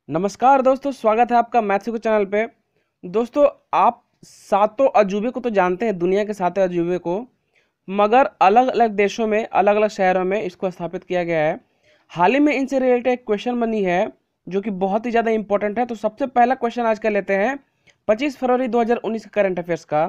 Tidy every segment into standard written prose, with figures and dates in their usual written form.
नमस्कार दोस्तों, स्वागत है आपका मैथ्स के चैनल पे। दोस्तों, आप सातों अजूबे को तो जानते हैं, दुनिया के सातों अजूबे को, मगर अलग अलग देशों में, अलग अलग शहरों में इसको स्थापित किया गया है। हाल ही में इनसे रिलेटेड एक क्वेश्चन बनी है जो कि बहुत ही ज़्यादा इंपॉर्टेंट है। तो सबसे पहला क्वेश्चन आज का लेते हैं 25 फरवरी 2019 के करंट अफेयर्स का,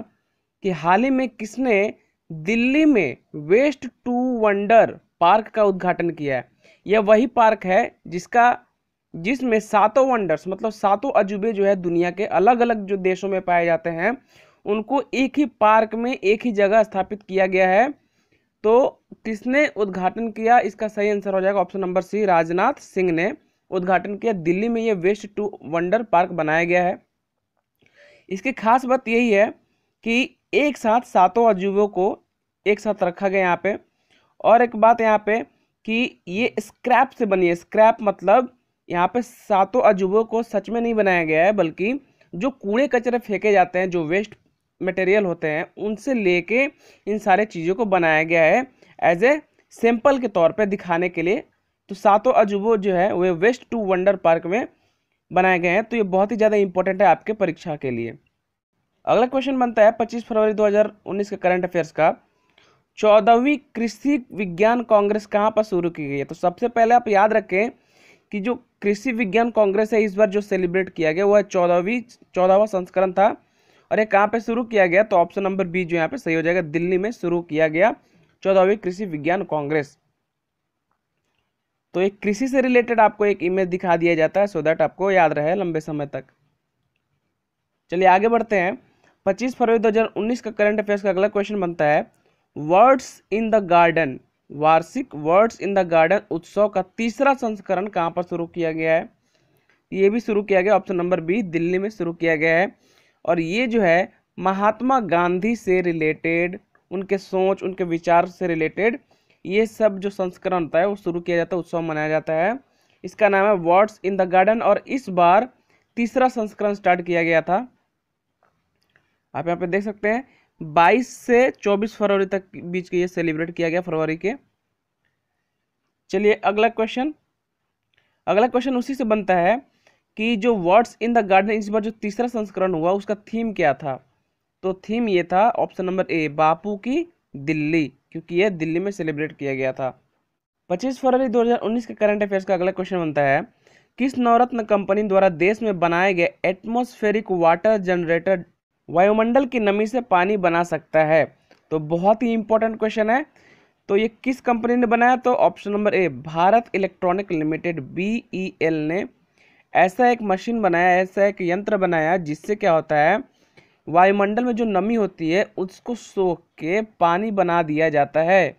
कि हाल ही में किसने दिल्ली में वेस्ट टू वंडर पार्क का उद्घाटन किया है। यह वही पार्क है जिसमें सातों वंडर्स, मतलब सातों अजूबे जो है दुनिया के अलग अलग जो देशों में पाए जाते हैं, उनको एक ही पार्क में एक ही जगह स्थापित किया गया है। तो किसने उद्घाटन किया, इसका सही आंसर हो जाएगा option number C, Rajnath Singh ने उद्घाटन किया। दिल्ली में ये वेस्ट टू वंडर पार्क बनाया गया है। इसकी खास बात यही है कि एक साथ सातों अजूबों को एक साथ रखा गया यहाँ पे। और एक बात यहाँ पे कि ये स्क्रैप से बनी है। स्क्रैप मतलब यहाँ पे सातों अजूबों को सच में नहीं बनाया गया है, बल्कि जो कूड़े कचरे फेंके जाते हैं, जो वेस्ट मटेरियल होते हैं, उनसे लेके इन सारे चीज़ों को बनाया गया है एज ए सैंपल के तौर पे दिखाने के लिए। तो सातों अजूबों जो है वे वेस्ट टू वंडर पार्क में बनाए गए हैं। तो ये बहुत ही ज़्यादा इंपॉर्टेंट है आपके परीक्षा के लिए। अगला क्वेश्चन बनता है 25 फरवरी 2019 के करंट अफेयर्स का, 14वीं कृषि विज्ञान कांग्रेस कहाँ पर शुरू की गई है। तो सबसे पहले आप याद रखें कि जो कृषि विज्ञान कांग्रेस है, इस बार जो सेलिब्रेट किया गया वो है 14वां संस्करण था। और ये कहाँ पे शुरू किया गया, तो ऑप्शन नंबर बी जो यहाँ पे सही हो जाएगा, दिल्ली में शुरू किया गया 14वीं कृषि विज्ञान कांग्रेस। तो एक कृषि से रिलेटेड आपको एक इमेज दिखा दिया जाता है, सो दैट आपको याद रहे लंबे समय तक। चलिए आगे बढ़ते हैं। 25 फरवरी 2019 का करंट अफेयर्स का अगला क्वेश्चन बनता है, वर्ड्स इन द गार्डन, वार्षिक वर्ड्स इन द गार्डन उत्सव का तीसरा संस्करण कहाँ पर शुरू किया गया है। ये भी शुरू किया गया ऑप्शन नंबर बी, दिल्ली में शुरू किया गया है। और ये जो है महात्मा गांधी से रिलेटेड, उनके सोच, उनके विचार से रिलेटेड ये सब जो संस्करण होता है वो शुरू किया जाता है, उत्सव मनाया जाता है। इसका नाम है वर्ड्स इन द गार्डन और इस बार तीसरा संस्करण स्टार्ट किया गया था। आप यहाँ पे देख सकते हैं 22 से 24 फरवरी तक बीच के ये सेलिब्रेट किया गया, फरवरी के। चलिए अगला क्वेश्चन उसी से बनता है कि जो वर्ड्स इन द गार्डन इस बार जो तीसरा संस्करण हुआ उसका थीम क्या था। तो थीम ये था ऑप्शन नंबर ए, बापू की दिल्ली, क्योंकि ये दिल्ली में सेलिब्रेट किया गया था। 25 फरवरी 2019 के करंट अफेयर्स का अगला क्वेश्चन बनता है, किस नवरत्न कंपनी द्वारा देश में बनाए गए एटमॉस्फेरिक वाटर जनरेटर वायुमंडल की नमी से पानी बना सकता है। तो बहुत ही इंपॉर्टेंट क्वेश्चन है। तो ये किस कंपनी ने बनाया, तो option number A, Bharat electronic limited BEL ने ऐसा एक मशीन बनाया, ऐसा एक यंत्र बनाया जिससे क्या होता है, वायुमंडल में जो नमी होती है उसको सोख के पानी बना दिया जाता है।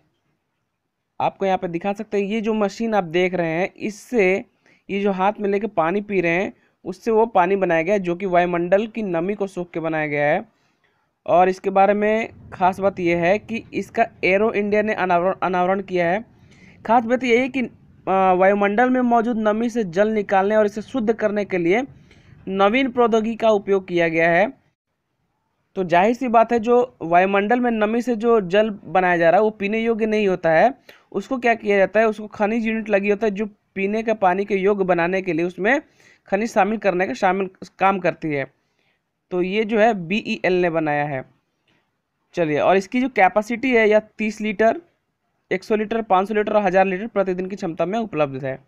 आपको यहाँ पे दिखा सकते हैं, ये जो मशीन आप देख रहे हैं, इससे ये जो हाथ में लेके पानी पी रहे हैं उससे वो पानी बनाया गया है जो कि वायुमंडल की नमी को सोख के बनाया गया है। और इसके बारे में खास बात यह है कि इसका एरो इंडिया ने अनावरण किया है। खास बात यह है कि वायुमंडल में मौजूद नमी से जल निकालने और इसे शुद्ध करने के लिए नवीन प्रौद्योगिकी का उपयोग किया गया है। तो जाहिर सी बात है, जो वायुमंडल में नमी से जो जल बनाया जा रहा है वो पीने योग्य नहीं होता है। उसको क्या किया जाता है, उसको खनिज यूनिट लगी होता है जो पीने के पानी के योग्य बनाने के लिए उसमें खनिज शामिल करने का काम करती है। तो ये जो है BEL ने बनाया है। चलिए, और इसकी जो कैपेसिटी है यह 30 लीटर, 100 लीटर, 500 लीटर और 1000 लीटर प्रतिदिन की क्षमता में उपलब्ध है।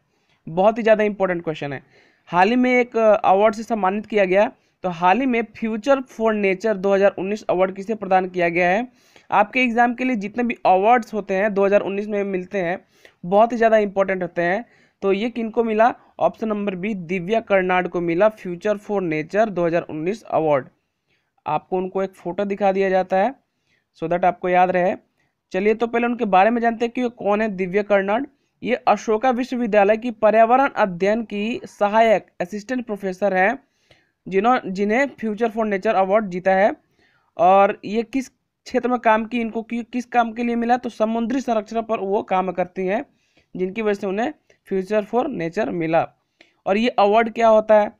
बहुत ही ज़्यादा इंपॉर्टेंट क्वेश्चन है। हाल ही में एक अवार्ड से सम्मानित किया गया। तो हाल ही में फ्यूचर फॉर नेचर 2019 अवार्ड किसे प्रदान किया गया है। आपके एग्जाम के लिए जितने भी अवार्ड्स होते हैं 2019 में मिलते हैं, बहुत ही ज़्यादा इंपॉर्टेंट होते हैं। तो ये किनको मिला, option number B, Divya Karnad को मिला फ्यूचर फॉर नेचर 2019 अवार्ड। आपको उनको एक फोटो दिखा दिया जाता है सो दैट आपको याद रहे। चलिए तो पहले उनके बारे में जानते हैं कि कौन है दिव्या कर्नाड। ये अशोका विश्वविद्यालय की पर्यावरण अध्ययन की सहायक असिस्टेंट प्रोफेसर हैं, जिन्हें फ्यूचर फॉर नेचर अवार्ड जीता है। और ये किस क्षेत्र में काम की, इनको किस काम के लिए मिला, तो समुद्री संरक्षण पर वो काम करती हैं, जिनकी वजह से उन्हें फ्यूचर फॉर नेचर मिला। और ये अवार्ड क्या होता है,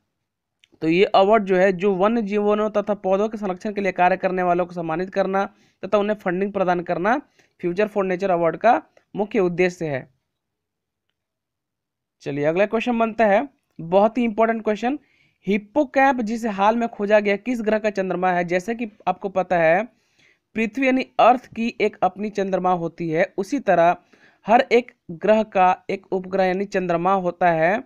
तो ये अवार्ड जो है, जो वन्य जीवों तथा पौधों के संरक्षण के लिए कार्य करने वालों को सम्मानित करना तथा उन्हें फंडिंग प्रदान करना फ्यूचर फॉर नेचर अवार्ड का मुख्य उद्देश्य है। चलिए अगला क्वेश्चन बनता है, बहुत ही इंपॉर्टेंट क्वेश्चन, हिप्पोकैम्प जिसे हाल में खोजा गया किस ग्रह का चंद्रमा है? जैसे कि आपको पता है पृथ्वी यानी अर्थ की एक अपनी चंद्रमा होती है, उसी तरह हर एक ग्रह का एक उपग्रह यानी चंद्रमा होता है।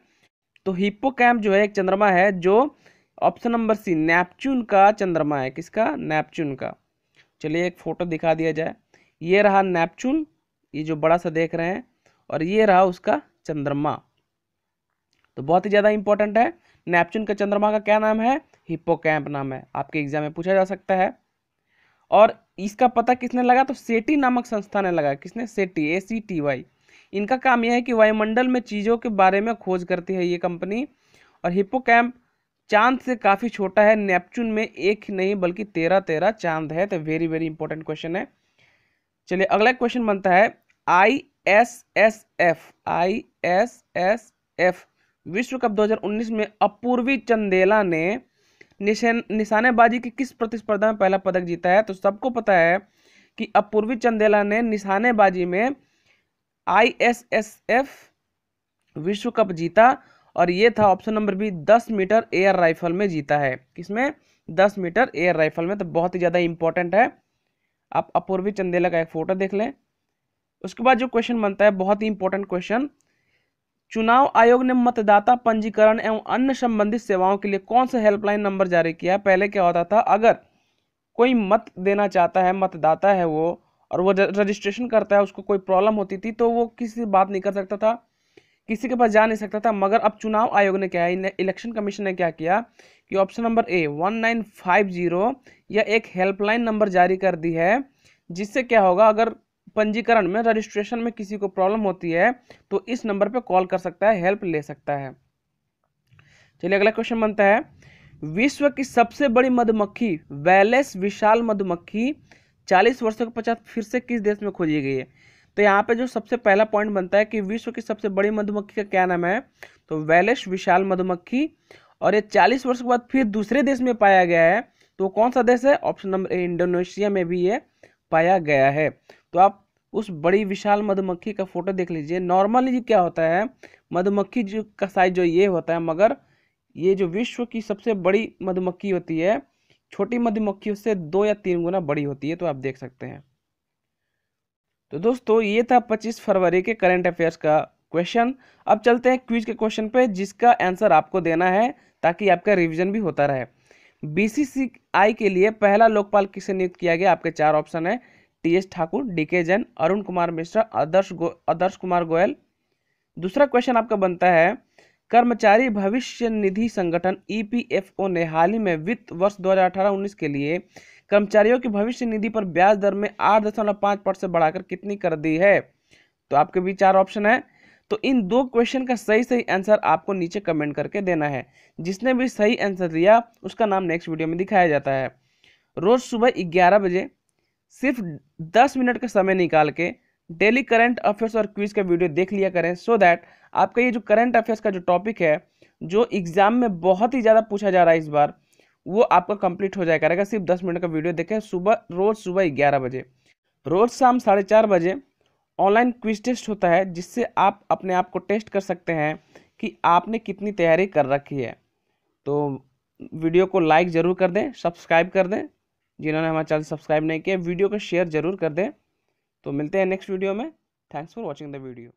तो हिप्पोकैम्प जो है एक चंद्रमा है जो ऑप्शन नंबर सी नेपच्यून का चंद्रमा है। किसका? नेपच्यून का। चलिए एक फोटो दिखा दिया जाए। ये रहा नेपच्यून, ये जो बड़ा सा देख रहे हैं, और ये रहा उसका चंद्रमा। तो बहुत ही ज़्यादा इंपॉर्टेंट है। नेपच्यून का चंद्रमा का क्या नाम है? हिप्पोकैम्प नाम है। आपके एग्जाम में पूछा जा सकता है। और इसका पता किसने लगा? तो सेटी नामक संस्था ने लगा। किसने? सेटी, ACTY। इनका काम यह है कि वायुमंडल में चीज़ों के बारे में खोज करती है ये कंपनी। और हिप्पोकैम्प चांद से काफ़ी छोटा है। नेपच्यून में एक ही नहीं बल्कि 13 चांद है। तो वेरी वेरी इंपॉर्टेंट क्वेश्चन है। चलिए अगला क्वेश्चन बनता है ISSF विश्व कप 2019 में अपूर्वी चंदेला ने निशानेबाजी की किस प्रतिस्पर्धा में पहला पदक जीता है? तो सबको पता है कि अपूर्वी चंदेला ने निशानेबाजी में ISSF विश्व कप जीता, और ये था option number B 10 metre air rifle में जीता है। किसमें? 10 मीटर एयर राइफल में। तो बहुत ही ज़्यादा इंपॉर्टेंट है। आप अपूर्वी चंदेला का एक फोटो देख लें। उसके बाद जो क्वेश्चन बनता है बहुत ही इंपॉर्टेंट क्वेश्चन, चुनाव आयोग ने मतदाता पंजीकरण एवं अन्य संबंधित सेवाओं के लिए कौन सा हेल्पलाइन नंबर जारी किया है? पहले क्या होता था, अगर कोई मत देना चाहता है, मतदाता है वो, और वो रजिस्ट्रेशन करता है, उसको कोई प्रॉब्लम होती थी तो वो किसी से बात नहीं कर सकता था, किसी के पास जा नहीं सकता था। मगर अब चुनाव आयोग ने क्या है, इलेक्शन कमीशन ने क्या किया कि ऑप्शन नंबर ए 1950 या एक हेल्पलाइन नंबर जारी कर दी है, जिससे क्या होगा, अगर पंजीकरण में, रजिस्ट्रेशन में किसी को प्रॉब्लम होती है तो इस नंबर पे कॉल कर सकता है, हेल्प ले सकता है। चलिए अगला क्वेश्चन बनता है, विश्व की सबसे बड़ी मधुमक्खी वैलेस विशाल मधुमक्खी 40 वर्षों के पश्चात फिर से किस देश में खोजी गई है? तो यहाँ पे जो सबसे पहला पॉइंट बनता है कि विश्व की सबसे बड़ी मधुमक्खी का क्या नाम है? तो वैलेस विशाल मधुमक्खी, और ये 40 वर्ष के बाद फिर दूसरे देश में पाया गया है। तो कौन सा देश है? ऑप्शन नंबर ए इंडोनेशिया में भी ये पाया गया है। तो आप उस बड़ी विशाल मधुमक्खी का फोटो देख लीजिए। नॉर्मली क्या होता है, मधुमक्खी जो का साइज जो ये होता है, मगर ये जो विश्व की सबसे बड़ी मधुमक्खी होती है, छोटी मधुमक्खी उससे 2 या 3 गुना बड़ी होती है। तो आप देख सकते हैं। तो दोस्तों ये था 25 फरवरी के करंट अफेयर्स का क्वेश्चन। अब चलते हैं क्विज के क्वेश्चन पे, जिसका आंसर आपको देना है ताकि आपका रिवीजन भी होता रहे। BCCI के लिए पहला लोकपाल किसे नियुक्त किया गया? आपके 4 ऑप्शन है, TS ठाकुर, DK जैन, अरुण कुमार मिश्रा, आदर्श कुमार गोयल। दूसरा क्वेश्चन आपका बनता है, कर्मचारी भविष्य निधि संगठन EPFO ने हाल ही में वित्त वर्ष 2018-19 के लिए कर्मचारियों की भविष्य निधि पर ब्याज दर में 8.5% से बढ़ाकर कितनी कर दी है? तो आपके भी 4 ऑप्शन है। तो इन 2 क्वेश्चन का सही आंसर आपको नीचे कमेंट करके देना है। जिसने भी सही आंसर दिया उसका नाम नेक्स्ट वीडियो में दिखाया जाता है। रोज सुबह 11 बजे सिर्फ 10 मिनट का समय निकाल के डेली करंट अफेयर्स और क्विज का वीडियो देख लिया करें, सो दैट आपका ये जो करंट अफेयर्स का जो टॉपिक है, जो एग्जाम में बहुत ही ज़्यादा पूछा जा रहा है इस बार, वो आपका कंप्लीट हो जाया करेगा सिर्फ 10 मिनट का वीडियो देखें। रोज सुबह 11 बजे, रोज शाम 4:30 बजे ऑनलाइन क्विज टेस्ट होता है, जिससे आप अपने आप को टेस्ट कर सकते हैं कि आपने कितनी तैयारी कर रखी है। तो वीडियो को लाइक ज़रूर कर दें, सब्सक्राइब कर दें, जिन्होंने हमारा चैनल सब्सक्राइब नहीं किया, वीडियो को शेयर ज़रूर कर दें। तो मिलते हैं नेक्स्ट वीडियो में। Thanks for watching the video.